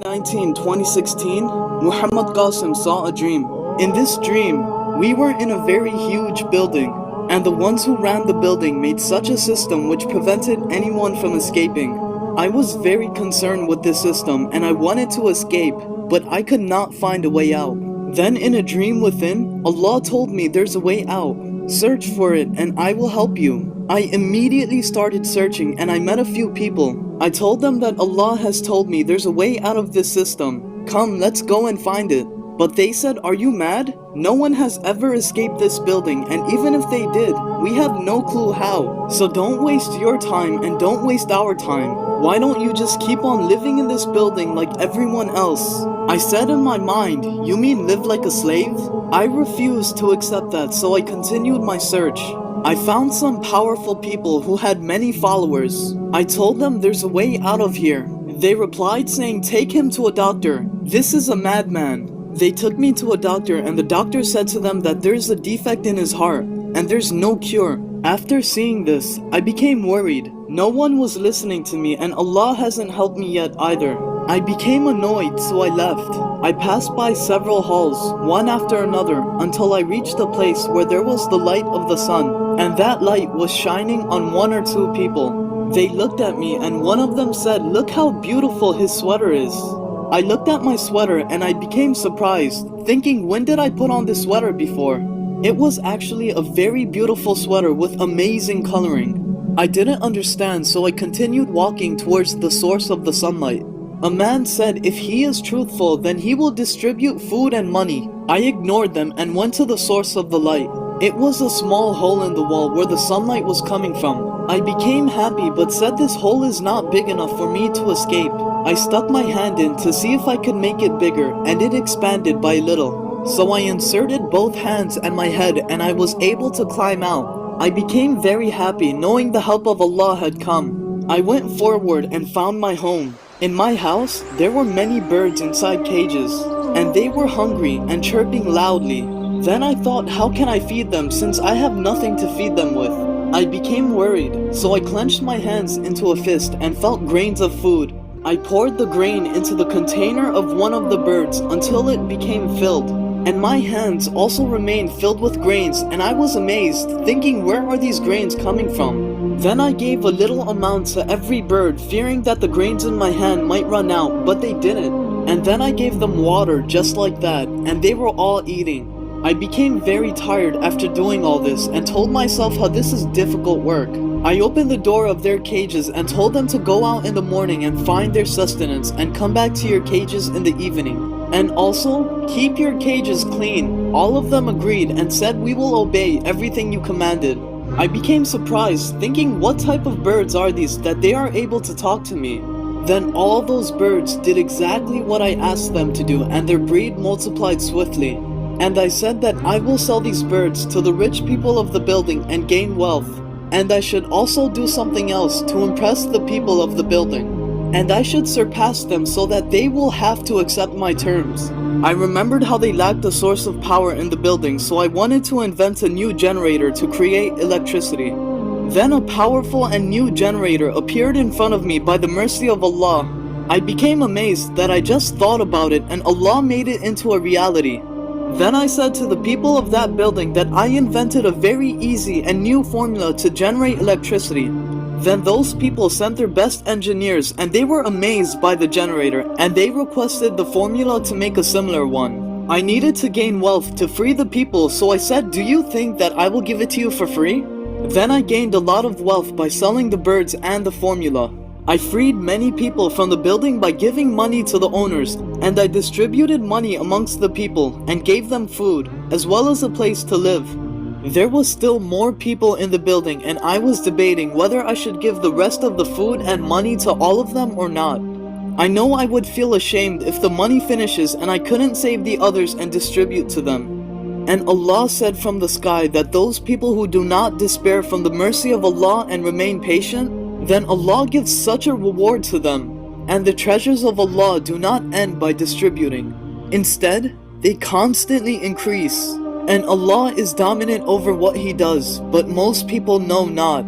19, 2016, Muhammad Qasim saw a dream. In this dream, we were in a very huge building, and the ones who ran the building made such a system which prevented anyone from escaping. I was very concerned with this system and I wanted to escape, but I could not find a way out. Then in a dream within, Allah told me there's a way out. Search for it and I will help you. I immediately started searching and I met a few people. I told them that Allah has told me there's a way out of this system. Come, let's go and find it. But they said, are you mad? No one has ever escaped this building, and even if they did, we have no clue how. So don't waste your time and don't waste our time. Why don't you just keep on living in this building like everyone else? I said in my mind, you mean live like a slave? I refused to accept that, so I continued my search. I found some powerful people who had many followers. I told them there's a way out of here. They replied saying, take him to a doctor. This is a madman. They took me to a doctor and the doctor said to them that there's a defect in his heart and there's no cure. After seeing this, I became worried. No one was listening to me and Allah hasn't helped me yet either. I became annoyed, so I left. I passed by several halls, one after another, until I reached a place where there was the light of the sun, and that light was shining on one or two people. They looked at me and one of them said, look how beautiful his sweater is. I looked at my sweater and I became surprised, thinking, when did I put on this sweater before? It was actually a very beautiful sweater with amazing coloring. I didn't understand, so I continued walking towards the source of the sunlight. A man said if he is truthful, then he will distribute food and money. I ignored them and went to the source of the light. It was a small hole in the wall where the sunlight was coming from. I became happy but said this hole is not big enough for me to escape. I stuck my hand in to see if I could make it bigger and it expanded by little. So I inserted both hands and my head and I was able to climb out. I became very happy knowing the help of Allah had come. I went forward and found my home. In my house, there were many birds inside cages, and they were hungry and chirping loudly. Then I thought, how can I feed them since I have nothing to feed them with? I became worried, so I clenched my hands into a fist and felt grains of food. I poured the grain into the container of one of the birds until it became filled, and my hands also remained filled with grains, and I was amazed, thinking, where are these grains coming from? Then I gave a little amount to every bird, fearing that the grains in my hand might run out, but they didn't. And then I gave them water just like that, and they were all eating. I became very tired after doing all this and told myself how this is difficult work. I opened the door of their cages and told them to go out in the morning and find their sustenance and come back to your cages in the evening. And also, keep your cages clean. All of them agreed and said we will obey everything you commanded. I became surprised, thinking what type of birds are these that they are able to talk to me? Then all those birds did exactly what I asked them to do and their breed multiplied swiftly. And I said that I will sell these birds to the rich people of the building and gain wealth. And I should also do something else to impress the people of the building. And I should surpass them so that they will have to accept my terms. I remembered how they lacked a source of power in the building, so I wanted to invent a new generator to create electricity. Then a powerful and new generator appeared in front of me by the mercy of Allah. I became amazed that I just thought about it and Allah made it into a reality. Then I said to the people of that building that I invented a very easy and new formula to generate electricity. Then those people sent their best engineers and they were amazed by the generator and they requested the formula to make a similar one. I needed to gain wealth to free the people, so I said, do you think that I will give it to you for free? Then I gained a lot of wealth by selling the birds and the formula. I freed many people from the building by giving money to the owners, and I distributed money amongst the people and gave them food, as well as a place to live. There was still more people in the building and I was debating whether I should give the rest of the food and money to all of them or not. I know I would feel ashamed if the money finishes and I couldn't save the others and distribute to them. And Allah said from the sky that those people who do not despair from the mercy of Allah and remain patient, then Allah gives such a reward to them. And the treasures of Allah do not end by distributing. Instead, they constantly increase. And Allah is dominant over what He does, but most people know not.